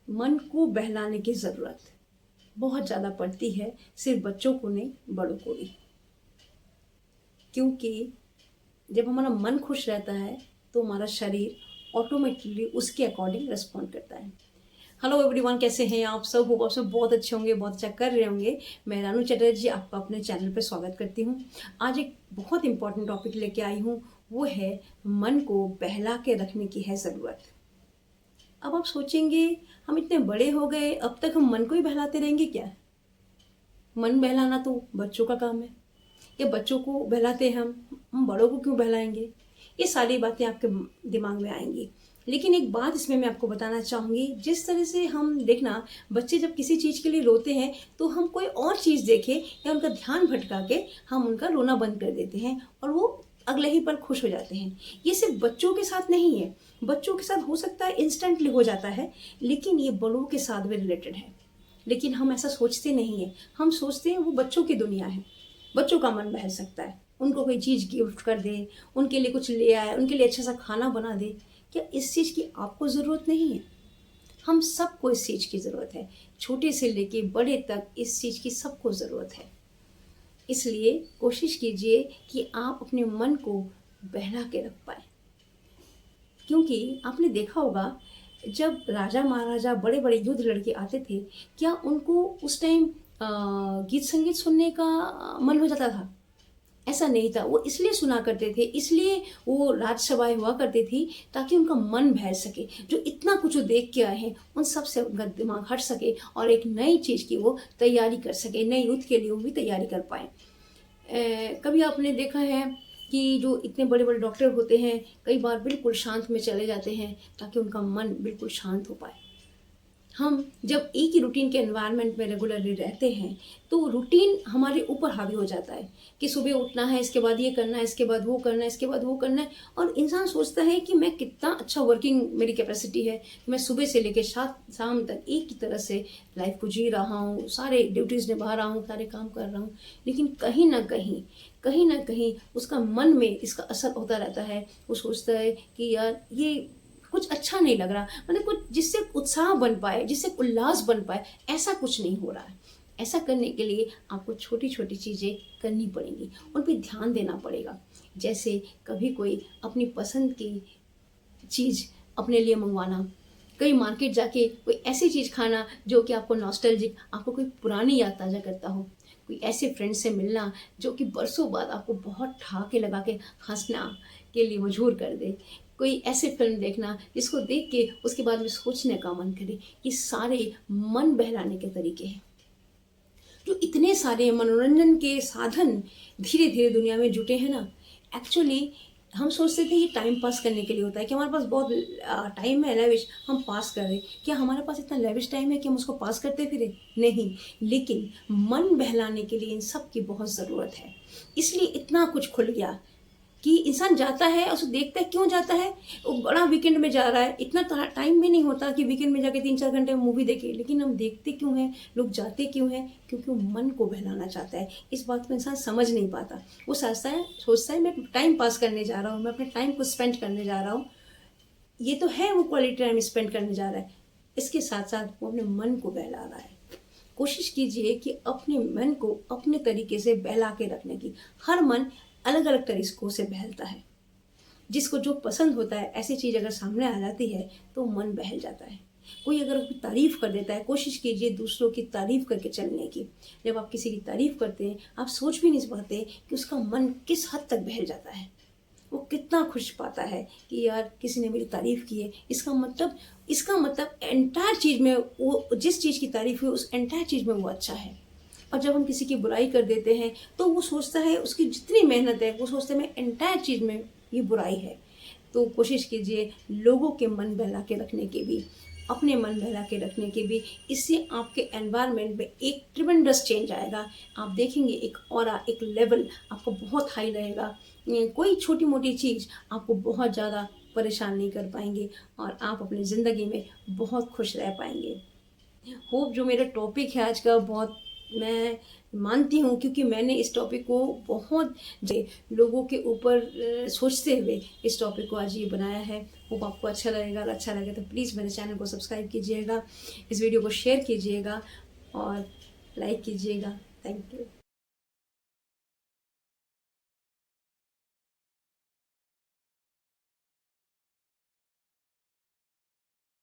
मन को बहलाने की ज़रूरत बहुत ज़्यादा पड़ती है, सिर्फ बच्चों को नहीं, बड़ों को भी। क्योंकि जब हमारा मन खुश रहता है तो हमारा शरीर ऑटोमेटिकली उसके अकॉर्डिंग रिस्पॉन्ड करता है। हेलो एवरीवन, कैसे हैं आप सब? होप आप सब बहुत अच्छे होंगे, बहुत अच्छा कर रहे होंगे। मैं रानू चटर्जी आपका अपने चैनल पर स्वागत करती हूँ। आज एक बहुत इंपॉर्टेंट टॉपिक लेके आई हूँ, वो है मन को बहला के रखने की है ज़रूरत। अब आप सोचेंगे, हम इतने बड़े हो गए, अब तक हम मन को ही बहलाते रहेंगे क्या? मन बहलाना तो बच्चों का काम है, या बच्चों को बहलाते हैं हम बड़ों को क्यों बहलाएंगे? ये सारी बातें आपके दिमाग में आएंगी। लेकिन एक बात इसमें मैं आपको बताना चाहूँगी, जिस तरह से हम देखना, बच्चे जब किसी चीज़ के लिए रोते हैं तो हम कोई और चीज़ देखें या उनका ध्यान भटका के हम उनका रोना बंद कर देते हैं और वो अगले ही पल खुश हो जाते हैं। ये सिर्फ बच्चों के साथ नहीं है, बच्चों के साथ हो सकता है इंस्टेंटली हो जाता है, लेकिन ये बड़ों के साथ भी रिलेटेड है। लेकिन हम ऐसा सोचते नहीं हैं। हम सोचते हैं वो बच्चों की दुनिया है, बच्चों का मन बहल सकता है, उनको कोई चीज़ गिफ्ट कर दे, उनके लिए कुछ ले आए, उनके लिए अच्छा सा खाना बना दे। क्या इस चीज़ की आपको ज़रूरत नहीं है? हम सबको इस चीज़ की ज़रूरत है, छोटे से लेके बड़े तक इस चीज़ की सबको ज़रूरत है। इसलिए कोशिश कीजिए कि आप अपने मन को बहला के रख पाएँ। क्योंकि आपने देखा होगा, जब राजा महाराजा बड़े बड़े युद्ध लड़के आते थे, क्या उनको उस टाइम गीत संगीत सुनने का मन हो जाता था? ऐसा नहीं था। वो इसलिए सुना करते थे, इसलिए वो राजसभाएं हुआ करती थी, ताकि उनका मन बहल सके। जो इतना कुछ वो देख के आए हैं, उन सब से उनका दिमाग हट सके और एक नई चीज़ की वो तैयारी कर सके, नए युद्ध के लिए वो भी तैयारी कर पाए। कभी आपने देखा है कि जो इतने बड़े बड़े डॉक्टर होते हैं, कई बार बिल्कुल शांत में चले जाते हैं ताकि उनका मन बिल्कुल शांत हो पाए। हम जब एक ही रूटीन के एनवायरनमेंट में रेगुलरली रहते हैं, तो रूटीन हमारे ऊपर हावी हो जाता है कि सुबह उठना है, इसके बाद ये करना है, इसके बाद वो करना है, इसके बाद वो करना है। और इंसान सोचता है कि मैं कितना अच्छा वर्किंग मेरी कैपेसिटी है, कि मैं सुबह से लेकर शाम तक एक ही तरह से लाइफ को जी रहा हूँ, सारे ड्यूटीज़ निभा रहा हूँ, सारे काम कर रहा हूँ। लेकिन कहीं ना कहीं उसका मन में इसका असर होता रहता है। वो सोचता है कि यार, ये कुछ अच्छा नहीं लग रहा, मतलब कुछ जिससे उत्साह बन पाए, जिससे उल्लास बन पाए, ऐसा कुछ नहीं हो रहा है। ऐसा करने के लिए आपको छोटी छोटी चीज़ें करनी पड़ेंगी, उन पर ध्यान देना पड़ेगा। जैसे कभी कोई अपनी पसंद की चीज़ अपने लिए मंगवाना, कहीं मार्केट जाके कोई ऐसी चीज़ खाना जो कि आपको नॉस्टैल्जिक, आपको कोई पुरानी याद ताज़ा करता हो। कोई ऐसे फ्रेंड से मिलना जो कि बरसों बाद आपको बहुत ठहाके लगा के हंसना के लिए मजबूर कर दे। कोई ऐसे फिल्म देखना जिसको देख के उसके बाद में सोचने का मन करे। ये सारे मन बहलाने के तरीके हैं। जो इतने सारे मनोरंजन के साधन धीरे धीरे दुनिया में जुटे हैं ना, एक्चुअली हम सोचते थे ये टाइम पास करने के लिए होता है, कि हमारे पास बहुत टाइम है लेविश, हम पास कर रहे। क्या हमारे पास इतना लेविश टाइम है कि हम उसको पास करते फिरे? नहीं। लेकिन मन बहलाने के लिए इन सब की बहुत ज़रूरत है। इसलिए इतना कुछ खुल गया कि इंसान जाता है और उसको देखता है। क्यों जाता है? वो बड़ा वीकेंड में जा रहा है, इतना टाइम भी नहीं होता कि वीकेंड में जाके 3-4 घंटे मूवी देखे। लेकिन हम देखते क्यों हैं, लोग जाते क्यों हैं? क्योंकि वो मन को बहलाना चाहता है। इस बात को इंसान समझ नहीं पाता। वो सोचता है मैं टाइम पास करने जा रहा हूँ, मैं अपने टाइम को स्पेंड करने जा रहा हूँ। ये तो है, वो क्वालिटी टाइम स्पेंड करने जा रहा है, इसके साथ साथ वो अपने मन को बहला रहा है। कोशिश कीजिए कि अपने मन को अपने तरीके से बहला के रखने की। हर मन अलग अलग तरीकों से बहलता है। जिसको जो पसंद होता है, ऐसी चीज़ अगर सामने आ जाती है तो मन बहल जाता है। कोई अगर उसकी तारीफ़ कर देता है, कोशिश कीजिए दूसरों की तारीफ़ करके चलने की। जब आप किसी की तारीफ़ करते हैं, आप सोच भी नहीं पाते कि उसका मन किस हद तक बहल जाता है। वो कितना खुश पाता है कि यार, किसी ने मेरी तारीफ़ की है। इसका मतलब एंटायर चीज़ में, वो जिस चीज़ की तारीफ़ हुई उस एंटायर चीज़ में वो अच्छा है। और जब हम किसी की बुराई कर देते हैं तो वो सोचता है, उसकी जितनी मेहनत है, वो सोचते हैं मैं एंटायर चीज़ में ये बुराई है। तो कोशिश कीजिए लोगों के मन बहला के रखने के भी, अपने मन बहला के रखने के भी। इससे आपके एनवायरनमेंट में एक ट्रिमेंडस चेंज आएगा। आप देखेंगे एक ऑरा, एक लेवल आपको बहुत हाई रहेगा। कोई छोटी मोटी चीज़ आपको बहुत ज़्यादा परेशान नहीं कर पाएंगे और आप अपनी ज़िंदगी में बहुत खुश रह पाएंगे। होप जो मेरा टॉपिक है आज का, बहुत मैं मानती हूँ, क्योंकि मैंने इस टॉपिक को बहुत लोगों के ऊपर सोचते हुए इस टॉपिक को आज ये बनाया है। होप आपको अच्छा लगेगा। अगर अच्छा लगे तो प्लीज़ मेरे चैनल को सब्सक्राइब कीजिएगा, इस वीडियो को शेयर कीजिएगा और लाइक कीजिएगा। Thank you.